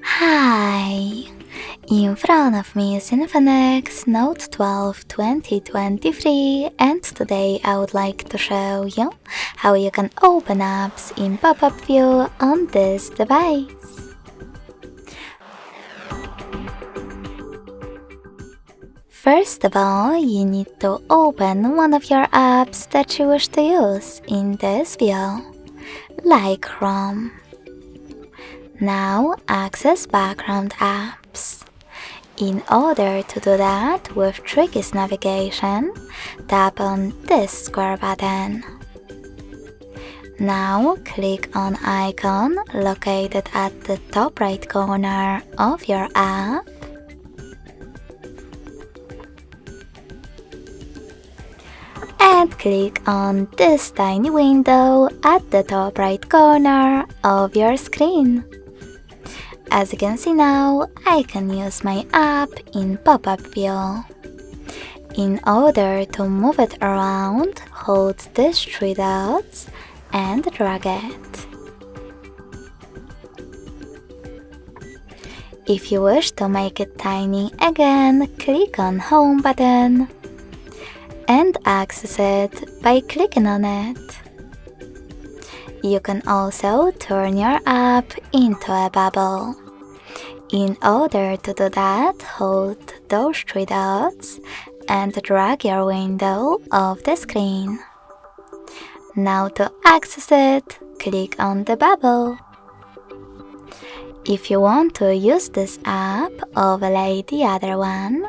Hi! In front of me is Infinix Note 12 2023, and today I would like to show you how you can open apps in pop-up view on this device. First of all, you need to open one of your apps that you wish to use in this view, like Chrome. Now access background apps. In order to do that with Tricky's navigation, tap on this square button. Now click on icon located at the top right corner of your app. And click on this tiny window at the top right corner of your screen. As you can see now, I can use my app in pop-up view. In order to move it around, hold these three dots and drag it. If you wish to make it tiny again, click on Home button and access it by clicking on it. You can also turn your app into a bubble. In order to do that, hold those three dots and drag your window off the screen. Now to access it, click on the bubble. If you want to use this app, overlay the other one,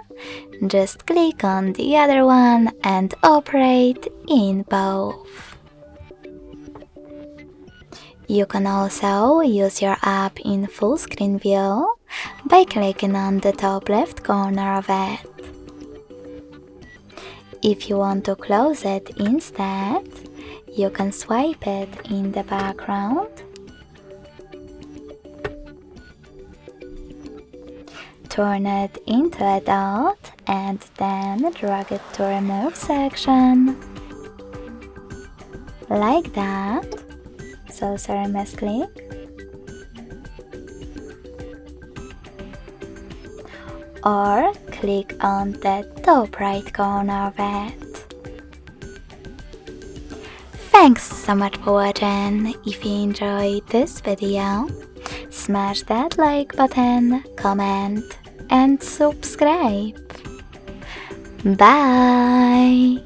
just click on the other one and operate in both. You can also use your app in full screen view by clicking on the top left corner of it. If you want to close it instead, you can swipe it in the background, turn it into a dot and then drag it to remove section, like that. So sorry, misclick. Or click on the top right corner of it. Thanks so much for watching. If you enjoyed this video, smash that like button, comment and subscribe. Bye!